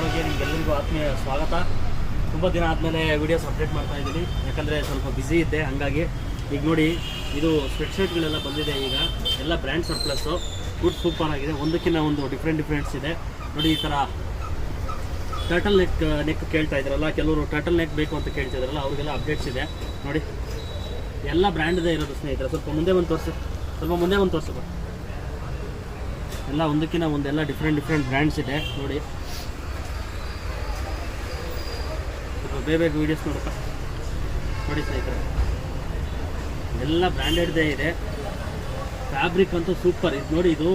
ಆರೋಗ್ಯ ನಿಮಗೆಲ್ಲರಿಗೂ ಆತ್ಮೀಯ ಸ್ವಾಗತ. ತುಂಬ ದಿನ ಆದಮೇಲೆ ವೀಡಿಯೋಸ್ ಅಪ್ಡೇಟ್ ಮಾಡ್ತಾ ಇದ್ದೀನಿ, ಯಾಕಂದರೆ ಸ್ವಲ್ಪ ಬ್ಯುಸಿ ಇದ್ದೆ. ಹಾಗಾಗಿ ಈಗ ನೋಡಿ, ಇದು ಸ್ವೆಟ್ ಶರ್ಟ್ಗಳೆಲ್ಲ ಬಂದಿದೆ. ಈಗ ಎಲ್ಲ ಬ್ರ್ಯಾಂಡ್ ಸರ್ಪ್ಲಸ್ಸು, ಗುಡ್ ಸೂಪರ್ ಆಗಿದೆ. ಒಂದಕ್ಕಿಂತ ಒಂದು ಡಿಫ್ರೆಂಟ್ಸ್ ಇದೆ ನೋಡಿ. ಈ ಥರ ಟರ್ಟಲ್ ನೆಕ್ ಕೇಳ್ತಾ ಇದ್ರಲ್ಲ, ಕೆಲವರು ಟರ್ಟಲ್ ನೆಕ್ ಬೇಕು ಅಂತ ಕೇಳ್ತಿದ್ರಲ್ಲ, ಅವ್ರಿಗೆಲ್ಲ ಅಪ್ಡೇಟ್ಸ್ ಇದೆ ನೋಡಿ. ಎಲ್ಲ ಬ್ರ್ಯಾಂಡ್ದೇ ಇರೋದು ಸ್ನೇಹಿತರೆ. ಸ್ವಲ್ಪ ಮುಂದೆ ಬಂದು ತೋರಿಸಿ, ಎಲ್ಲ ಒಂದಕ್ಕಿಂತ ಒಂದೆಲ್ಲ ಡಿಫ್ರೆಂಟ್ ಬ್ರ್ಯಾಂಡ್ಸ್ ಇದೆ ನೋಡಿ. ಸ್ವಲ್ಪ ಬೇಗ ವೀಡಿಯೋಸ್ ನೋಡಪ್ಪ ನೋಡಿ ಸ್ನೇಹಿತರೆ. ಎಲ್ಲ ಬ್ರ್ಯಾಂಡೆಡ್ದೇ ಇದೆ. ಫ್ಯಾಬ್ರಿಕ್ ಅಂತೂ ಸೂಪರ್ ಇದು ನೋಡಿ. ಇದು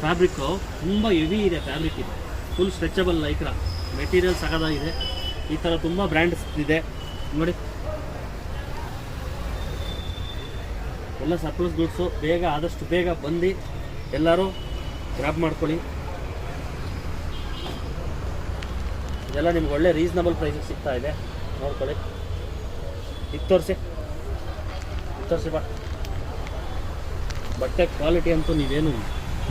ಫ್ಯಾಬ್ರಿಕ್ಕು ತುಂಬ ಹೆವಿ ಇದೆ. ಫ್ಯಾಬ್ರಿಕ್ ಇದೆ, ಫುಲ್ ಸ್ಟ್ರೆಚಬಲ್ ಲೈಕ್ರಾ ಮೆಟೀರಿಯಲ್ ಸಗದಾಗಿದೆ. ಈ ಥರ ತುಂಬ ಬ್ರ್ಯಾಂಡ್ಸ್ ಇದೆ ನೋಡಿ. ಎಲ್ಲ ಸರ್ಪ್ಲಸ್ ಗುಡ್ಸು. ಆದಷ್ಟು ಬೇಗ ಬಂದು ಎಲ್ಲರೂ ಗ್ರಾಬ್ ಮಾಡ್ಕೊಳ್ಳಿ. ಇದೆಲ್ಲ ನಿಮ್ಗೆ ಒಳ್ಳೆ ರೀಸನಬಲ್ ಪ್ರೈಸಿಗೆ ಸಿಗ್ತಾ ಇದೆ, ನೋಡ್ಕೊಳ್ಳಿ. ಇದು ತೋರಿಸಿ ಬಾ. ಬಟ್ಟೆ ಕ್ವಾಲಿಟಿ ಅಂತೂ ನೀವೇನು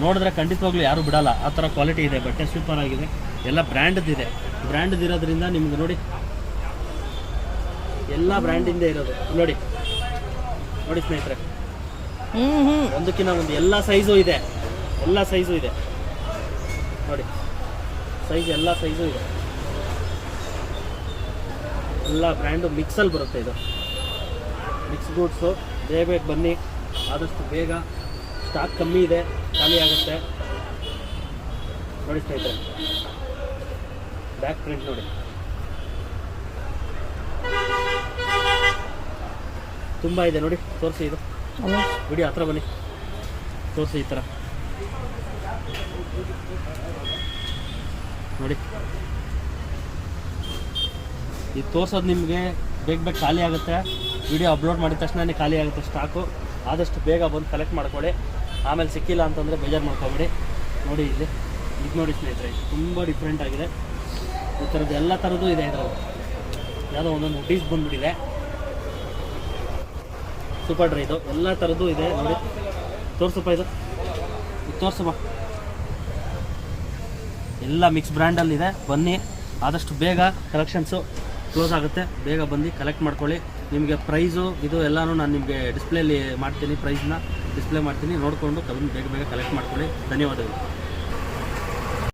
ನೋಡಿದ್ರೆ ಖಂಡಿತವಾಗ್ಲೂ ಯಾರೂ ಬಿಡಲ್ಲ, ಆ ಥರ ಕ್ವಾಲಿಟಿ ಇದೆ. ಬಟ್ಟೆ ಸೂಪರ್ ಆಗಿದೆ. ಎಲ್ಲ ಬ್ರ್ಯಾಂಡ್ದಿದೆ. ಬ್ರ್ಯಾಂಡ್ದಿರೋದ್ರಿಂದ ನಿಮ್ಗೆ ನೋಡಿ, ಎಲ್ಲ ಬ್ರ್ಯಾಂಡಿಂದ ಇರೋದು ನೋಡಿ ಸ್ನೇಹಿತರೆ. ಒಂದಕ್ಕಿಂತ ಒಂದು ಎಲ್ಲ ಸೈಜು ಇದೆ ನೋಡಿ. ಎಲ್ಲ ಸೈಜು ಇದೆ. ಎಲ್ಲ ಬ್ರ್ಯಾಂಡು ಮಿಕ್ಸಲ್ಲಿ ಬರುತ್ತೆ. ಇದು ಮಿಕ್ಸ್ ಗೂಡ್ಸು. ಬೇಗ ಬನ್ನಿ, ಆದಷ್ಟು ಬೇಗ. ಸ್ಟಾಕ್ ಕಮ್ಮಿ ಇದೆ, ಖಾಲಿ ಆಗುತ್ತೆ ನೋಡಿ ಸ್ನೇಹಿತರೆ. ಬ್ಯಾಕ್ ಪ್ರಿಂಟ್ ನೋಡಿ, ತುಂಬ ಇದೆ ನೋಡಿ. ತೋರಿಸಿ, ಇದು ವಿಡಿಯೋ ಹತ್ರ ಬನ್ನಿ, ತೋರಿಸಿ. ಈ ಥರ ನೋಡಿ. ಇದು ತೋರಿಸೋದು ನಿಮಗೆ ಬೇಗ ಖಾಲಿ ಆಗುತ್ತೆ. ವಿಡಿಯೋ ಅಪ್ಲೋಡ್ ಮಾಡಿದ ತಕ್ಷಣ ಖಾಲಿ ಆಗುತ್ತೆ ಸ್ಟಾಕು. ಆದಷ್ಟು ಬೇಗ ಬಂದು ಕಲೆಕ್ಟ್ ಮಾಡ್ಕೊಳ್ಳಿ. ಆಮೇಲೆ ಸಿಕ್ಕಿಲ್ಲ ಅಂತಂದರೆ ಬೇಜಾರು ಮಾಡ್ಕೊಬೇಡಿ ನೋಡಿ. ಇಲ್ಲಿ ಇದು ನೋಡಿ ಸ್ನೇಹಿತರೆ, ತುಂಬ ಡಿಫ್ರೆಂಟ್ ಆಗಿದೆ. ಈ ಥರದ್ದು ಎಲ್ಲ ಥರದ್ದು ಇದೆ. ಇದರಲ್ಲಿ ಯಾವುದೋ ಒಂದೊಂದು ಹುಡೀಸ್ ಬಂದುಬಿಟ್ಟಿದೆ. ಸೂಪರ್ ಡ್ರೈ ಇದು. ಎಲ್ಲ ಥರದ್ದು ಇದೆ ನೋಡಿ. ತೋರಿಸಪ್ಪ, ಇದು ತೋರಿಸಪ್ಪ. ಎಲ್ಲ ಮಿಕ್ಸ್ ಬ್ರ್ಯಾಂಡಲ್ಲಿದೆ. ಬನ್ನಿ, ಆದಷ್ಟು ಬೇಗ ಕಲೆಕ್ಷನ್ಸು ಕ್ಲೋಸ್ ಆಗುತ್ತೆ. ಬೇಗ ಬಂದು ಕಲೆಕ್ಟ್ ಮಾಡ್ಕೊಳ್ಳಿ. ನಿಮಗೆ ಪ್ರೈಸು ಇದು ಎಲ್ಲನೂ ನಾನು ನಿಮಗೆ ಡಿಸ್ಪ್ಲೇಲಿ ಮಾಡ್ತೀನಿ. ಪ್ರೈಸ್ನ ಡಿಸ್ಪ್ಲೇ ಮಾಡ್ತೀನಿ, ನೋಡಿಕೊಂಡು ಬೇಗ ಕಲೆಕ್ಟ್ ಮಾಡ್ಕೊಳ್ಳಿ. ಧನ್ಯವಾದಗಳು.